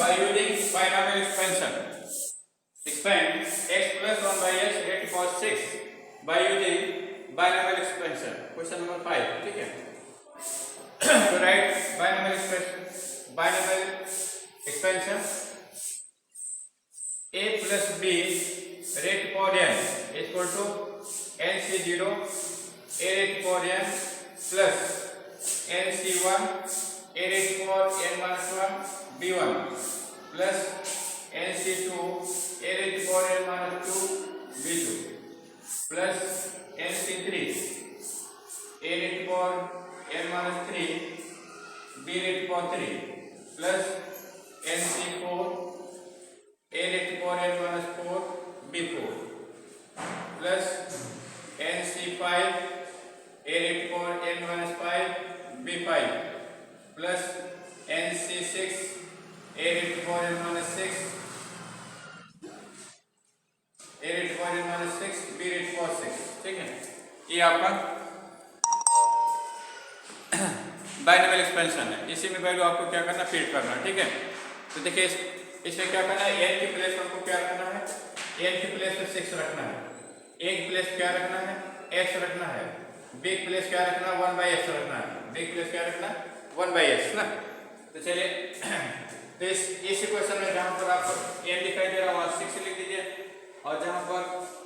by using binomial expansion. Expand x plus 1 by x raised to power 6 by using binomial expansion. Question number 5. ठीक है. To write binomial expansion, a plus b raised to power n is equal to nc0 a raised to power n plus nc1 a raised to power n minus 1 b1 plus nc2 a raised to power n minus 2 b2 plus nc3 a raised to power n minus 3 b raised to power 3 plus nc4 a raised to power n minus 4 b4 plus nc5 a raised to power n minus 5 b5 plus nc6 a raised to power n minus 6 a raised to power n minus 6 b raised to power 6. ठीक है, ये आपका binomial expansion है. इसी में value आपको क्या करना, फीड करना. ठीक है, तो देखिए इसमें क्या करना है, n की प्लेस पर आपको क्या रखना है, n की प्लेस पर 6 रखना है, a की प्लेस क्या रखना है, x रखना है, b की प्लेस क्या रखना है, 1 by x रखना है, b की प्लेस क्या रखना है, 1 by x ना. तो चलिए तो इस इक्वेशन में जहां पर आपको n दिखाई दे रहा है वहां 6 लिख दीजिए, और जहां पर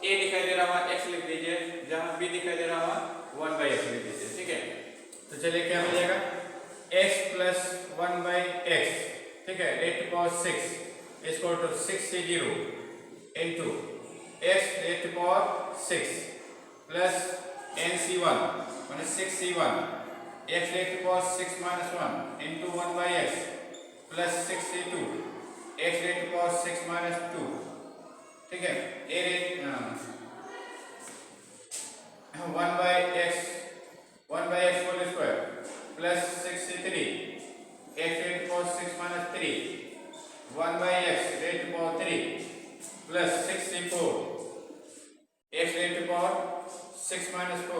a दिखाई दे रहा है वहां x लिख दीजिए, जहां b दिखाई दे रहा है वहां 1 by x लिख दीजिए. ठीक है, तो चलिए क्या मिलेगा, x plus 1 by x, ठीक है, raised to power 6 is equal to 6c0 into x raised to power 6 plus nc1 minus 6c1 x raised to power 6 minus 1 into 1 by x plus 6c2 x raised to power 6 minus 2. ठीक है, a raised 1 by x whole square plus 6c3 x raised to power 6 minus 3 1 by x raised to power 3 plus 6c4 x raised to power 6 minus 4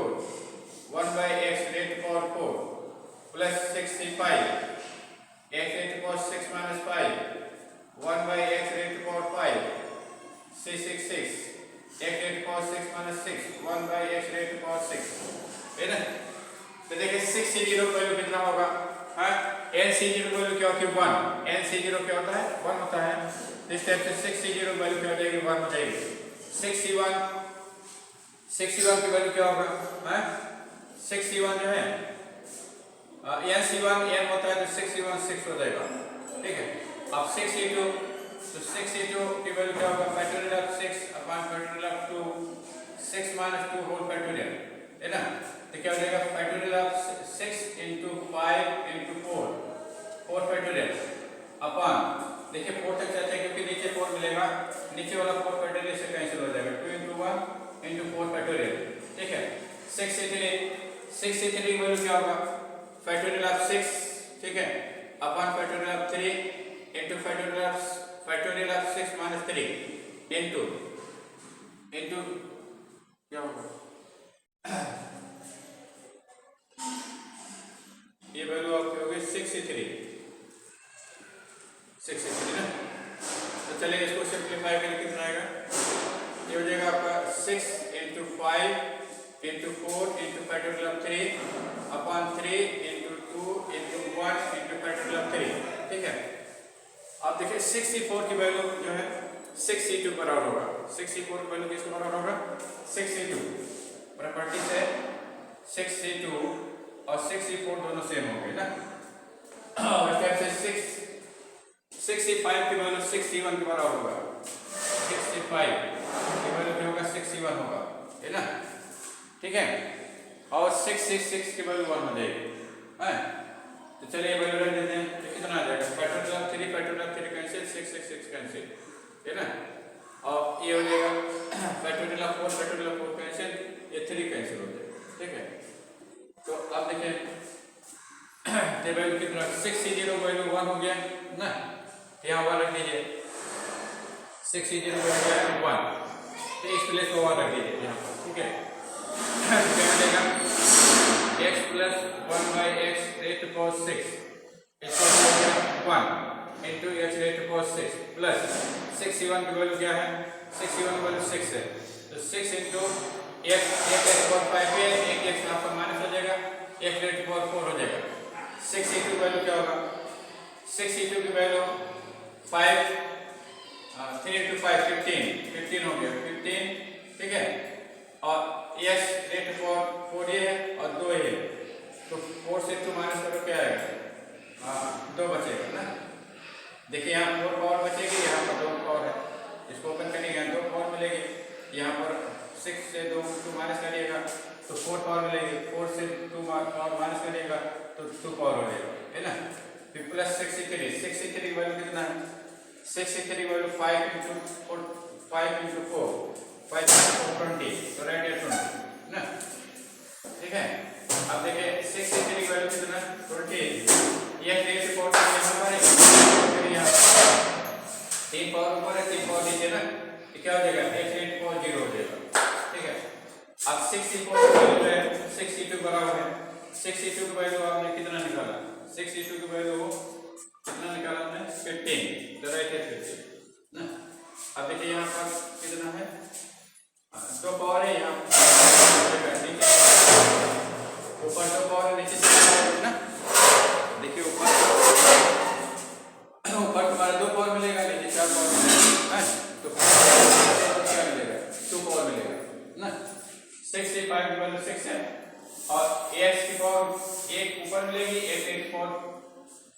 1 by x raised to power 4 plus 6c5 x raised to power 6 minus 5 1 by x raised to power 5 c66 x raised to power 6 minus 6 1 by x raised to power 6. है ना. तो देखिए 6c0 value कितना होगा, हाँ, nc0 value क्या होती है, 1. nc0 क्या होता है, 1 होता है. इस टाइप से 6c0 वैल्यू क्या हो जाएगी, 1 हो जाएगी. 6c1 की वैल्यू क्या होगा, हाँ, 6c1 जो है nc1 n होता है तो 6c1 6 हो जाएगा. ठीक है, अब 6c2 तो 6c2 की वैल्यू क्या होगा, factorial of 6 upon factorial of 2 6 minus 2 whole factorial, है ना. तो क्या हो जाएगा, factorial of 6 into 5 into 4 factorial upon, देखिए 4 तक जाते हैं क्योंकि नीचे 4 मिलेगा, नीचे वाला 4 फैक्टोरियल से कैंसिल हो जाएगा, 2 into 1 into 4 फैक्टोरियल. ठीक है, 6c3 वैल्यू क्या होगा, फैक्टोरियल ऑफ 6, ठीक है, upon factorial of 3 into factorial of 6 minus 3 into क्या होगा, ये वैल्यू आपकी होगी 6c3 ना. तो चलिए इसको सिंप्लीफाई करके कितना आएगा, ये हो जाएगा आपका 6 into 5 into 4 into factorial of 3 upon 3 into 2 into 1 into factorial of 3. ठीक है, आप देखिए 6c4 की वैल्यू जो है 6c2 बराबर होगा, 6c4 की वैल्यू किसके बराबर होगा, 6c2. प्रॉपर्टी से 6c2 और 6c4 दोनों सेम हो गए ना. और कैसे 6c5 की वैल्यू 6c1 के बराबर होगा, 6c5 की वैल्यू क्या होगा, 6c1 होगा, है ना. ठीक है, और 666 की वैल्यू 1 हो जाएगी. तो चलिए ये वैल्यू रख देते हैं, तो कितना आ जाएगा, फैक्टोरियल ऑफ 3 कैंसिल, 666 कैंसिल, है ना. और ये हो जाएगा फैक्टोरियल ऑफ 4 कैंसिल, ये 3 कैंसिल हो जाएगा. ठीक है, तो अब देखिए ये वैल्यू कितना, 6c0 वैल्यू 1 हो गया ना, यहाँ 1 रख दीजिए, 6c0 वैल्यू 1, तो इस प्लेस को 1 रख दीजिए यहाँ पर. ठीक है, क्या मिलेगा, x plus 1 by x raised to power 6 is equal to 1 into x raised to power 6 plus 6 C1 की वैल्यू क्या है? 6 C1 की वैल्यू 6 है, तो 6 इंटू एक एक्स पावर 5 है, एक एक्स आपका माइनस हो जाएगा, एक्स रेट टू पावर 4 हो जाएगा। 6 C2 की वैल्यू क्या होगा? 6 C2 की वैल्यू 5 3 इंटू 5 15 हो गया, 15 ठीक है, और एक्स रेट टू पावर 4 ये है और 2 है, तो 4 से 2 माइनस करो क्या आएगा? 2 बचेगा ना। देखिए यहाँ 4 पावर बचेगी, यहाँ पर 2 पावर है, इसको ओपन करेंगे 2 पावर मिलेगी, यहाँ पर 6 से 2 माइनस करिएगा तो 4 पावर मिलेगी, 4 से 2 पावर माइनस करिएगा तो 2 पावर हो जाएगा, है ना। फिर प्लस 6C3 की वैल्यू कितना है? 6C3 की वैल्यू 5 इंटू 4 5 4 20, तो राइट है 20 ना, ठीक है। अब देखिए 6C3 की वैल्यू कितना है? 20, ये 3 से 4 फिर यहाँ 3 पावर ऊपर है 3 पावर नीचे ना, तो क्या हो जाएगा? x रेट पावर 0 हो जाएगा, ठीक है। अब 6C4 की वैल्यू है 6C2 बराबर है, 6C2 की वैल्यू आपने कितना निकाला? 6C2 की वैल्यू कितना निकाला हमने? 15, तो राइट है 15 ना। अब देखिए यहाँ पर कितना है? 2 पावर है, यहाँ नीचे ऊपर 2 पावर नीचे 6 पावर ना। देखिए ऊपर तुम्हारा 2 पावर मिलेगा, नीचे 4 पावर मिलेगा, तो क्या मिलेगा? 2 पावर मिलेगा ना। 6 से 5 की वैल्यू 6 है और x की पावर 1 ऊपर मिलेगी, x की पावर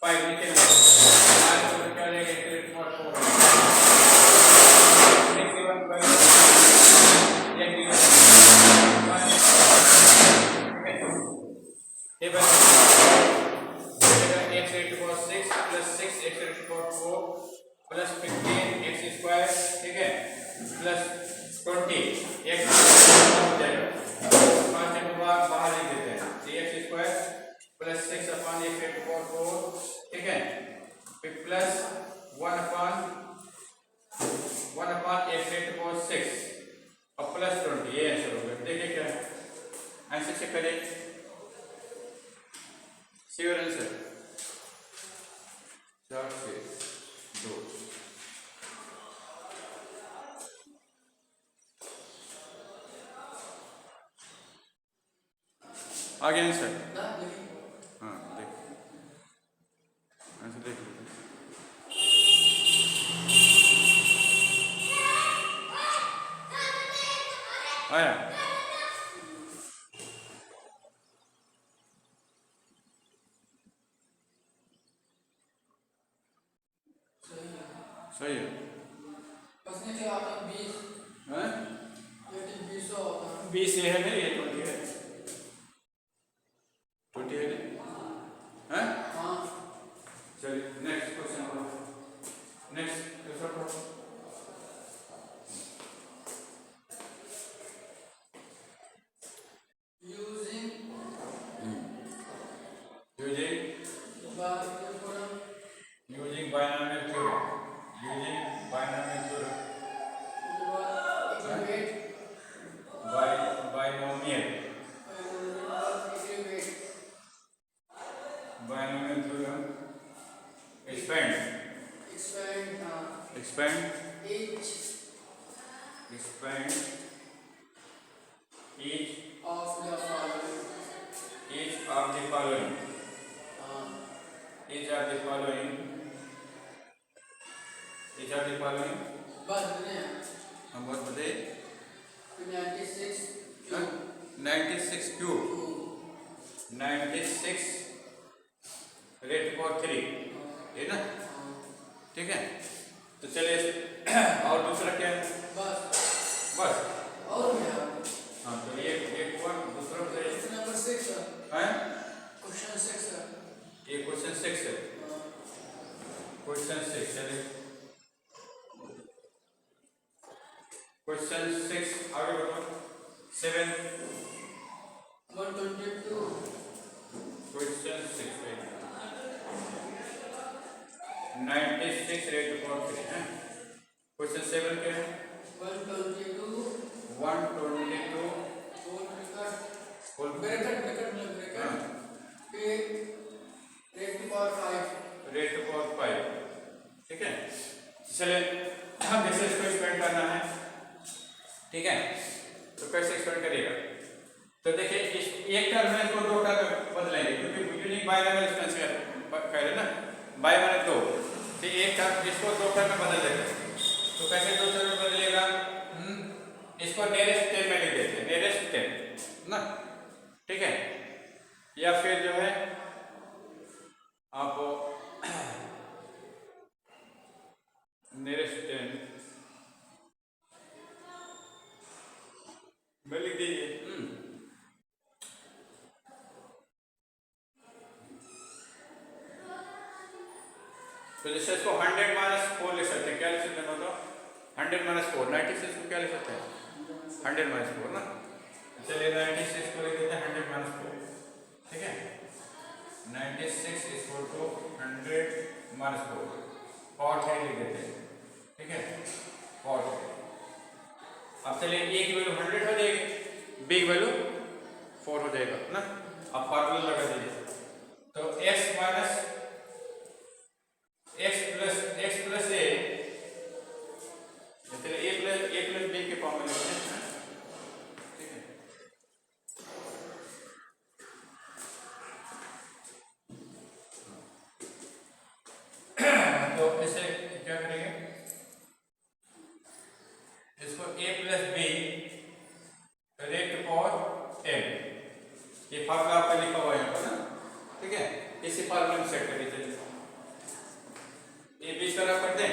5 नीचे मिलेगी, क्या मिलेगा? x की पावर 4 प्लस 15 एक्स स्क्वायर, ठीक है, प्लस 20 एक्स हो जाएगा, 5 के बाद बाहर लिख देते हैं, 3x square plus 6 upon x raised to power 4, ठीक है, फिर plus 1 upon x raised to power 6 और प्लस 20, ये आंसर हो गया। देखिए क्या है आंसर, चेक करें, सी योर आंसर 4 से 2। आगे आंसर, हाँ देख आंसर देख आया। सही है, 20 ये है, ये 20 है, 20 है ना, हाँ। चलिए नेक्स्ट क्वेश्चन करो, नेक्स्ट दूसरा करो। Using binomial theorem, binomial theorem, expand each of the following, हम बहुत बताए 96 क्यूब 96 रेट पावर 3 है ना, ठीक है। तो चलिए और दूसरा क्या है? बस और क्या? हाँ तो एक हुआ, दूसरा बताइए। नंबर 6 है, क्वेश्चन 6 है, ये क्वेश्चन 6 है, क्वेश्चन 6 चलिए क्वेश्चन 6 आगे बताओ। 7 122 क्वेश्चन 6 है, 96 रेट टू पावर 3 है। क्वेश्चन 7 क्या है? 122 होल ब्रैकेट पे रेट टू पावर 5 ठीक है, चलिए हम जैसे इसको एक्सपेंड करना है, ठीक है, तो कैसे एक्सपेंड करिएगा। तो देखिए इस एक टर्म में इसको दो टर्म में बदलेंगे क्योंकि यूनिक बाइनोमियल एक्सपेंशन कह रहे ना, बाई माने दो, तो एक टर्म इसको दो टर्म में बदल देते हैं। तो कैसे दो टर्म में बदलेगा, इसको नियरेस्ट 10 में लिख देते हैं, नियरेस्ट 10 ना, ठीक है, या फिर जो है आप नियरेस्ट 10 में लिख दीजिए। तो जैसे इसको 100 माइनस 4 लिख सकते हैं, क्या लिख सकते हैं मतलब 100 माइनस 4, 96 को क्या लिख सकते हैं 100 माइनस 4 ना, चलिए 96 को लिख देते हैं 100 माइनस 4, ठीक है, 96 इक्वल टू 100 माइनस 4 और 3 लिख देते हैं, ठीक है, और अब चलिए ए की वैल्यू 100 हो जाएगी, बी की वैल्यू 4 हो जाएगा ना। अब फार्मूला लगा दीजिए, तो x माइनस x प्लस ए, चलिए a प्लस बी के फॉर्म में लिखते हैं, ठीक है, तो इसे क्या करेंगे, इसको a plus b raised power m, ये फार्मूला आपका लिखा हुआ है यहाँ पर ना, ठीक है, इसी फार्मूले में सेट कर दीजिए, ये बीच का रख कर दें,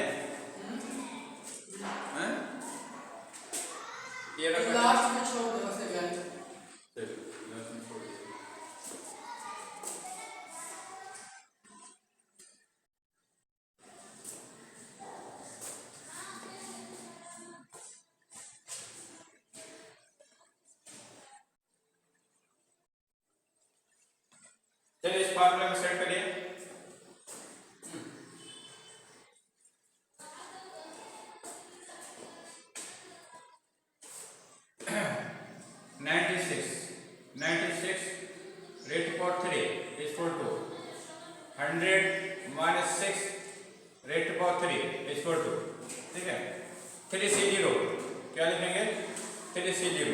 ये रख लास्ट में छोड़ दो बस इवेंट। चलिए लास्ट में छोड़ दीजिए। चलिए इस फार्मूले में सेट करिए, rate for 3 is equal to 100 minus 6 rate for 3 is equal to, ठीक है, 3C0 क्या लिखेंगे 3C0,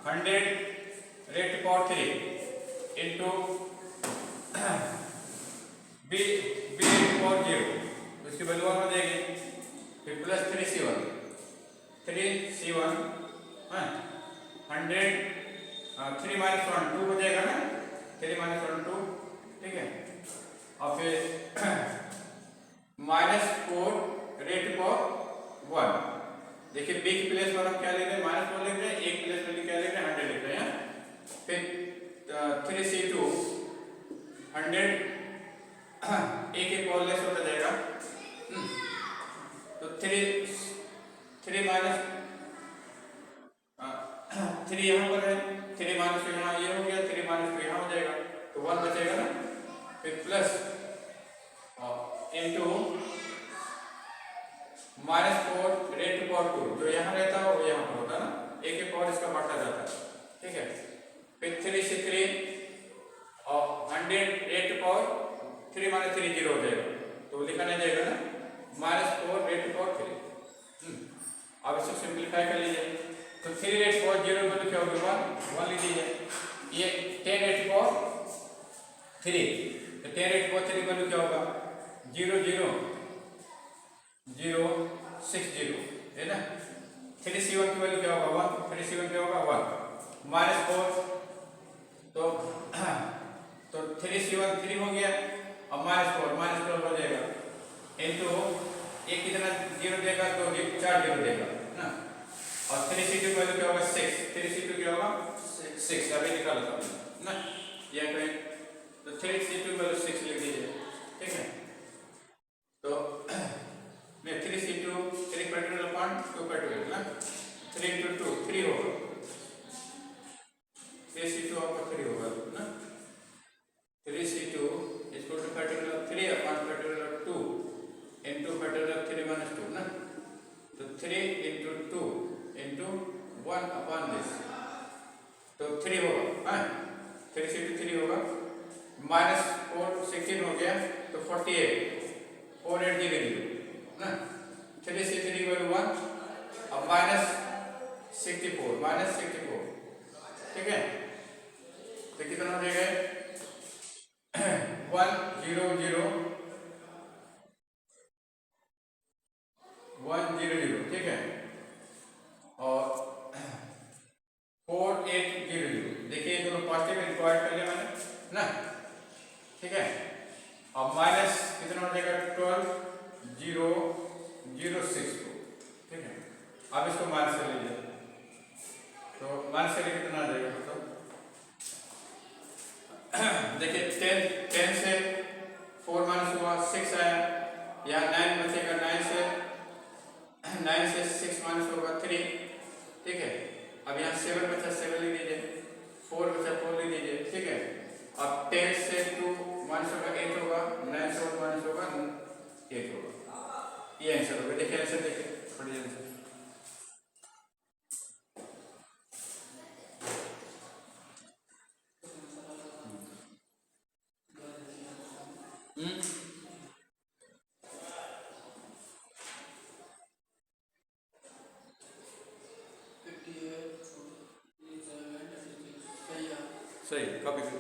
100 rate for 3 into b rate for 0, उसकी वैल्यू 1 हो जाएगी, फिर प्लस 3C1 100 3 माइनस 1 2 हो जाएगा ना, 3 माइनस 1 2, ठीक है, और फिर माइनस 4 रेट फॉर 1, देखिए बी की प्लेस पर हम क्या लिख रहे हैं माइनस 4 लिख रहे हैं, एक प्लेस पर क्या लिख रहे हैं 100 लिख रहे हैं, फिर 3C2 100 एक और लेस होता जाएगा, तो 3 माइनस 3 यहाँ पर है, 3 माइनस यहाँ ये हो गया, 3 माइनस यहाँ हो जाएगा, तो 1 बचेगा ना, फिर plus into minus 4 rate power 2, जो यहाँ रहता है वो यहाँ पर होता है ना, एक पावर इसका बढ़ता जाता है, ठीक है, फिर 3C3 और 100 रेट पावर 3 माइनस 3 0 हो जाएगा, तो लिखा नहीं जाएगा ना, माइनस 4 रेट पावर 3, अब इसको सिंप्लीफाई कर लीजिए, तो 3 रेट पावर 0 में क्या होगा 1 लिख दीजिए, ये 10 रेट पावर 3, तो 10 रेट पावर 3 वैल्यू क्या होगा 0 0 0 6 0, है ना, 3C1 की वैल्यू क्या होगा 1, 3C1 क्या होगा 1 माइनस 4, तो 3C1 3 हो गया, अब माइनस 4 हो जाएगा, इंटू एक कितना 0 देगा तो 4 0 देगा ना, और 3C2 वैल्यू क्या होगा 6, 3C2 क्या होगा 6, अभी निकाला था ना, यह करें, तो 3C2 वैल्यू 6 लिख दीजिए, ठीक है, तो मैं 3C2 3 पेट्रोल अपॉन 2 पेट्रोल ना, 3 इंटू 2 3 होगा, 3C2 आपका 3 होगा ना, 3C2 इक्वल टू पेट्रोल 3 अपॉन पेट्रोल 2 इंटू पेट्रोल 3 माइनस 2 ना, तो 3 इंटू 2 इंटू 1 अपॉन दिस, तो 3 होगा, 3C2 3 होगा, माइनस 4 16 हो गया, तो 48 48 0 12 0 0 6 को, ठीक है। अब इसको माइनस कर लीजिए, तो माइनस करके कितना आ जाएगा तो देखिए 10 से 4 माइनस हुआ 6 आया, यहाँ 9 बचेगा, 9 से 6 माइनस होगा 3, ठीक है। अब यहाँ 7 बचा, 7 लिख दीजिए, 4 बचा, 4 लिख दीजिए, ठीक है। अब 10 से 2 माइनस होगा 8 होगा, 9 से 1 माइनस होगा 8 होगा। ये आंसर होगा। देखिए आंसर, देखिए पढ़िए आंसर। सही, कॉपी कर,